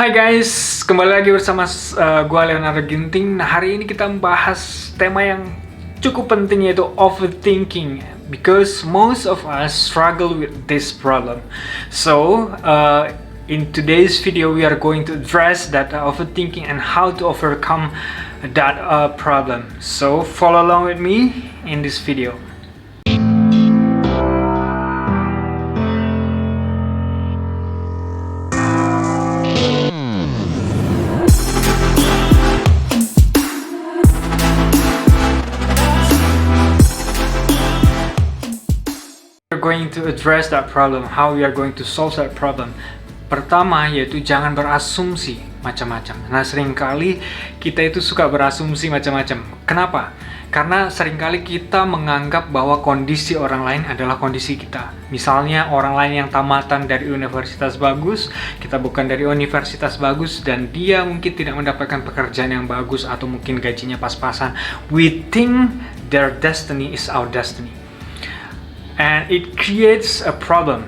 Hai guys, kembali lagi bersama gua Leonardo Ginting. Nah, hari ini kita membahas tema yang cukup penting, yaitu overthinking, because most of us struggle with this problem. So in today's video we are going to address that overthinking and how to overcome that problem. So follow along with me in this video. Going to address that problem, how we are going to solve that problem. Pertama, yaitu jangan berasumsi macam-macam. Nah, seringkali kita itu suka berasumsi macam-macam. Kenapa? Karena seringkali kita menganggap bahwa kondisi orang lain adalah kondisi kita. Misalnya orang lain yang tamatan dari universitas bagus, kita bukan dari universitas bagus, dan dia mungkin tidak mendapatkan pekerjaan yang bagus atau mungkin gajinya pas-pasan. We think their destiny is our destiny. And it creates a problem.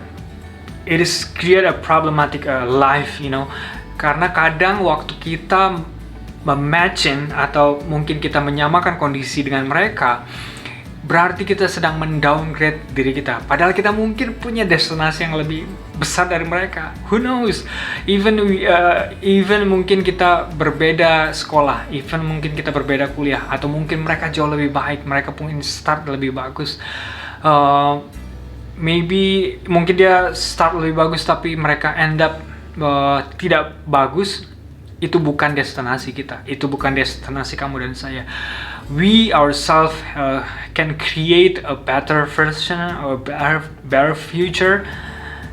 It is create a problematic life, Karena kadang waktu kita matching atau mungkin kita menyamakan kondisi dengan mereka, berarti kita sedang mendowngrade diri kita. Padahal kita mungkin punya destinasi yang lebih besar dari mereka. Who knows? Even mungkin kita berbeda sekolah, even mungkin kita berbeda kuliah, atau mungkin mereka jauh lebih baik, mereka punya start lebih bagus. Mungkin dia start lebih bagus tapi mereka end up tidak bagus. Itu bukan destinasi kita, itu bukan destinasi kamu dan saya. We ourselves can create a better version or better future.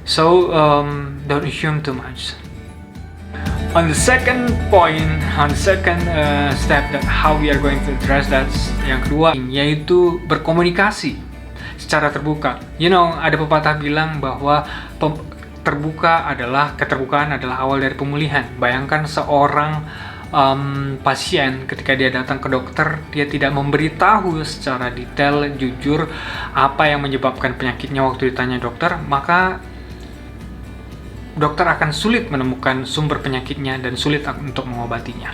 So don't assume too much. On the second step that how we are going to address that, yang kedua, yaitu berkomunikasi secara terbuka. Ada pepatah bilang bahwa keterbukaan adalah awal dari pemulihan. Bayangkan seorang pasien ketika dia datang ke dokter, dia tidak memberitahu secara detail, jujur apa yang menyebabkan penyakitnya. Waktu ditanya dokter, maka dokter akan sulit menemukan sumber penyakitnya dan sulit untuk mengobatinya.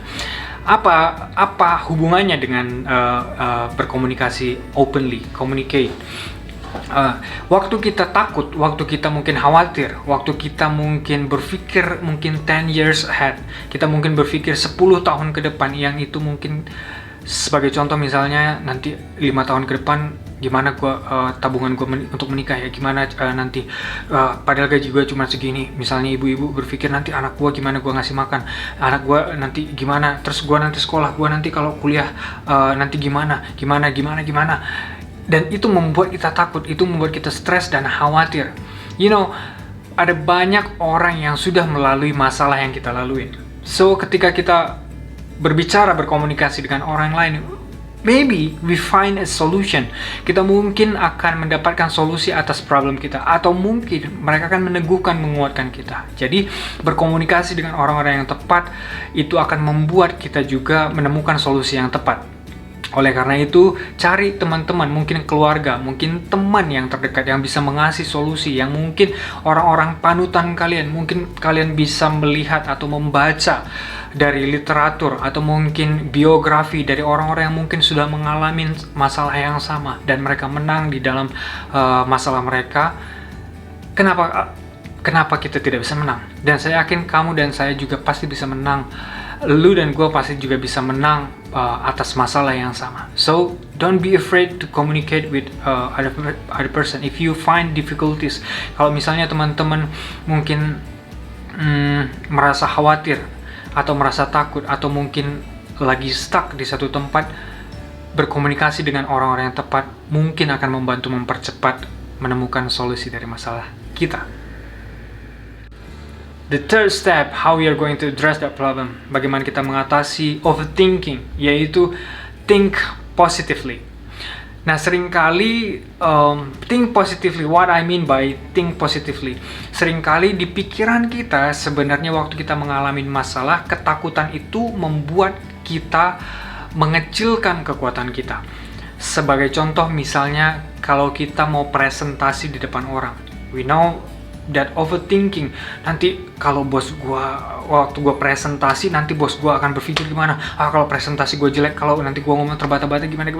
Apa hubungannya dengan berkomunikasi openly, communicate? Waktu kita takut, waktu kita mungkin khawatir, waktu kita mungkin berpikir 10 years ahead, kita mungkin berpikir 10 tahun ke depan, yang itu mungkin sebagai contoh misalnya nanti 5 tahun ke depan gimana tabungan gue untuk menikah ya, gimana nanti padahal gaji gue cuma segini. Misalnya ibu-ibu berpikir nanti anak gue gimana gue ngasih makan, anak gue nanti gimana, terus gue nanti sekolah, gue nanti kalau kuliah nanti gimana. Dan itu membuat kita takut, itu membuat kita stres dan khawatir. Ada banyak orang yang sudah melalui masalah yang kita lalui. So ketika kita berkomunikasi dengan orang lain, maybe we find a solution. Kita mungkin akan mendapatkan solusi atas problem kita, atau mungkin mereka akan meneguhkan, menguatkan kita. Jadi berkomunikasi dengan orang-orang yang tepat itu akan membuat kita juga menemukan solusi yang tepat. Oleh karena itu, cari teman-teman, mungkin keluarga, mungkin teman yang terdekat yang bisa mengasih solusi, yang mungkin orang-orang panutan kalian. Mungkin kalian bisa melihat atau membaca dari literatur atau mungkin biografi dari orang-orang yang mungkin sudah mengalami masalah yang sama dan mereka menang di dalam masalah mereka. Kenapa kita tidak bisa menang? Dan saya yakin kamu dan saya juga pasti bisa menang. Lu dan gue pasti juga bisa menang atas masalah yang sama. So don't be afraid to communicate with other person if you find difficulties. Kalau misalnya teman-teman mungkin merasa khawatir atau merasa takut, atau mungkin lagi stuck di satu tempat, berkomunikasi dengan orang-orang yang tepat mungkin akan membantu mempercepat menemukan solusi dari masalah kita. The third step, how we are going to address that problem, bagaimana kita mengatasi overthinking, yaitu think positively. Nah, seringkali think positively, what I mean by think positively, seringkali di pikiran kita sebenarnya waktu kita mengalami masalah, ketakutan itu membuat kita mengecilkan kekuatan kita. Sebagai contoh misalnya, kalau kita mau presentasi di depan orang, we know that overthinking. Nanti kalau bos gua, waktu gua presentasi, nanti bos gua akan berpikir gimana, kalau presentasi gua jelek, kalau nanti gua ngomong terbata-bata gimana.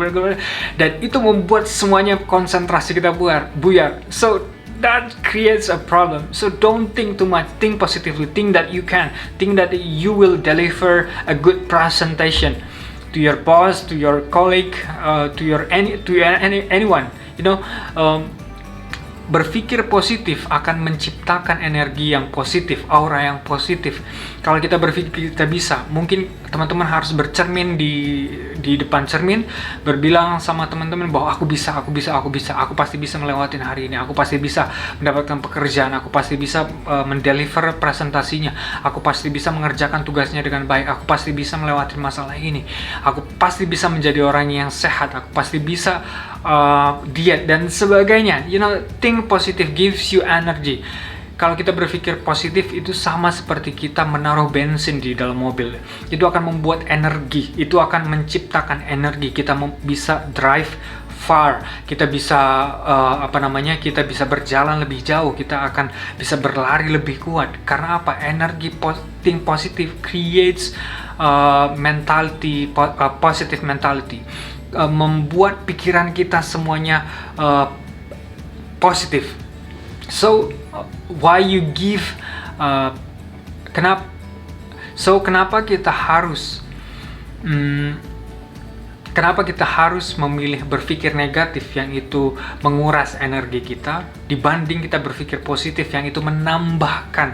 Dan itu membuat semuanya konsentrasi kita buyar. So that creates a problem. So don't think too much, think positively, think that you can, think that you will deliver a good presentation to your boss, to your colleague, to anyone, berpikir positif akan menciptakan energi yang positif, aura yang positif. Kalau kita berpikir kita bisa, mungkin teman-teman harus bercermin di depan cermin, berbilang sama teman-teman bahwa aku pasti bisa melewati hari ini, aku pasti bisa mendapatkan pekerjaan, aku pasti bisa mendeliver presentasinya, aku pasti bisa mengerjakan tugasnya dengan baik, aku pasti bisa melewati masalah ini, aku pasti bisa menjadi orang yang sehat, aku pasti bisa diet dan sebagainya. Think positive gives you energy. Kalau kita berpikir positif, itu sama seperti kita menaruh bensin di dalam mobil. Itu akan membuat energi, itu akan menciptakan energi. Kita bisa drive far, kita bisa kita bisa berjalan lebih jauh, kita akan bisa berlari lebih kuat. Karena apa? Energi think positive creates positive mentality. Membuat pikiran kita semuanya positif. So why you give kenapa kita harus memilih berpikir negatif yang itu menguras energi kita dibanding kita berpikir positif yang itu menambahkan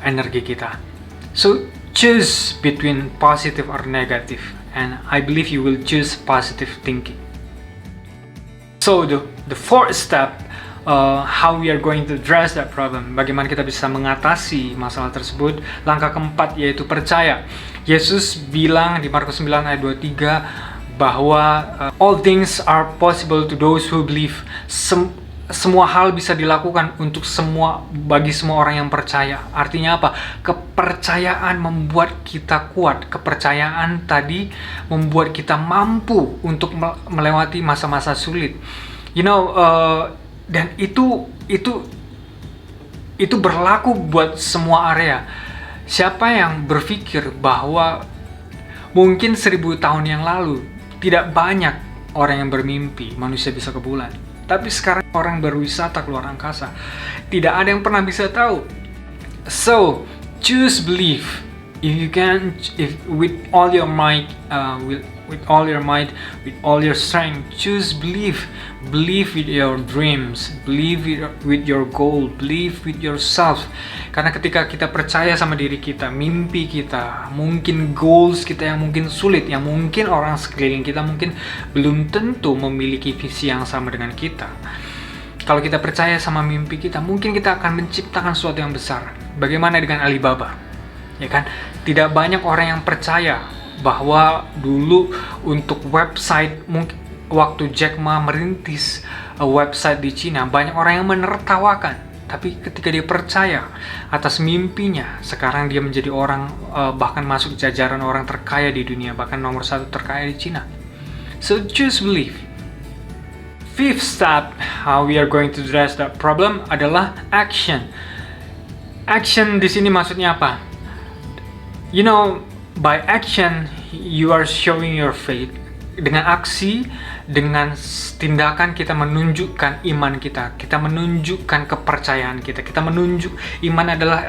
energi kita. So choose between positive or negative, and I believe you will choose positive thinking. So the fourth step, how we are going to address that problem, bagaimana kita bisa mengatasi masalah tersebut. Langkah keempat yaitu percaya. Yesus bilang di Markus 9 ayat 23 bahwa all things are possible to those who believe. Semua hal bisa dilakukan bagi semua orang yang percaya. Artinya apa? Kepercayaan membuat kita kuat. Kepercayaan tadi membuat kita mampu untuk melewati masa-masa sulit. Dan itu berlaku buat semua area. Siapa yang berpikir bahwa mungkin 1000 tahun yang lalu tidak banyak orang yang bermimpi manusia bisa ke bulan, tapi sekarang orang berwisata keluar angkasa, tidak ada yang pernah bisa tahu. So choose belief. If you can, with all your might, with all your strength, choose belief. Believe with your dreams, believe with your goal, believe with yourself. Karena ketika kita percaya sama diri kita, mimpi kita, mungkin goals kita yang mungkin sulit, yang mungkin orang sekeliling kita mungkin belum tentu memiliki visi yang sama dengan kita. Kalau kita percaya sama mimpi kita, mungkin kita akan menciptakan sesuatu yang besar. Bagaimana dengan Alibaba? Ya kan? Tidak banyak orang yang percaya bahwa dulu untuk website, mungkin waktu Jack Ma merintis website di Cina, banyak orang yang menertawakan. Tapi ketika dia percaya atas mimpinya, sekarang dia menjadi orang, bahkan masuk jajaran orang terkaya di dunia, bahkan nomor 1 terkaya di Cina. So choose belief. Fifth step, how we are going to address that problem adalah action. Action di sini maksudnya apa? By action, you are showing your faith. Dengan aksi, dengan tindakan kita menunjukkan iman kita menunjukkan kepercayaan kita iman adalah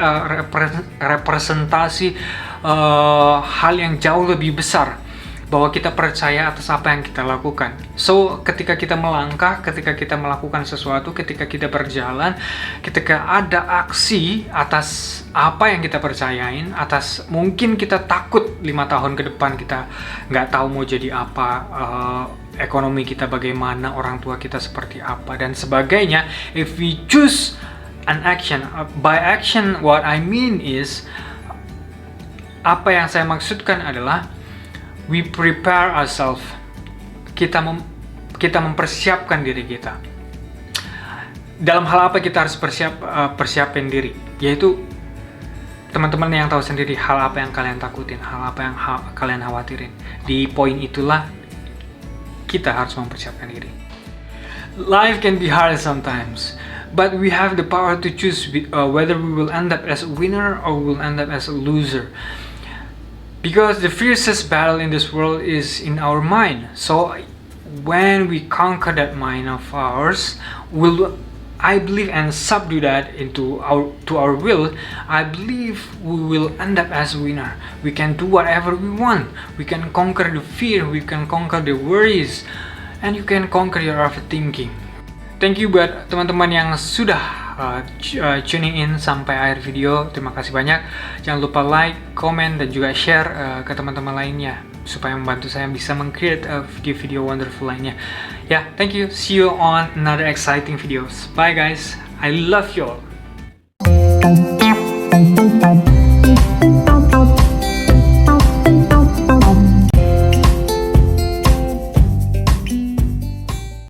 representasi hal yang jauh lebih besar, bahwa kita percaya atas apa yang kita lakukan. So, ketika kita melangkah, ketika kita melakukan sesuatu, ketika kita berjalan, ketika ada aksi atas apa yang kita percayain, atas mungkin kita takut 5 tahun ke depan kita nggak tahu mau jadi apa, ekonomi kita bagaimana, orang tua kita seperti apa, dan sebagainya. If we choose an action, by action what I mean is, apa yang saya maksudkan adalah we prepare ourselves. Kita mempersiapkan diri kita. Dalam hal apa kita harus persiapin diri? Yaitu teman-teman yang tahu sendiri hal apa yang kalian takutin, hal apa yang kalian khawatirin. Di poin itulah kita harus mempersiapkan diri. Life can be hard sometimes. but we have the power to choose whether we will end up as a winner or we will end up as a loser. Because the fiercest battle in this world is in our mind. So when we conquer that mind of ours, I believe, and subdue that to our will, I believe we will end up as a winner. We can do whatever we want. We can conquer the fear, we can conquer the worries, and you can conquer your overthinking. Thank you buat teman-teman yang sudah tuning in sampai akhir video. Terima kasih banyak. Jangan lupa like, comment, dan juga share ke teman-teman lainnya supaya membantu saya bisa meng-create video-video wonderful lainnya. Yeah, thank you. See you on another exciting videos. Bye guys. I love you all.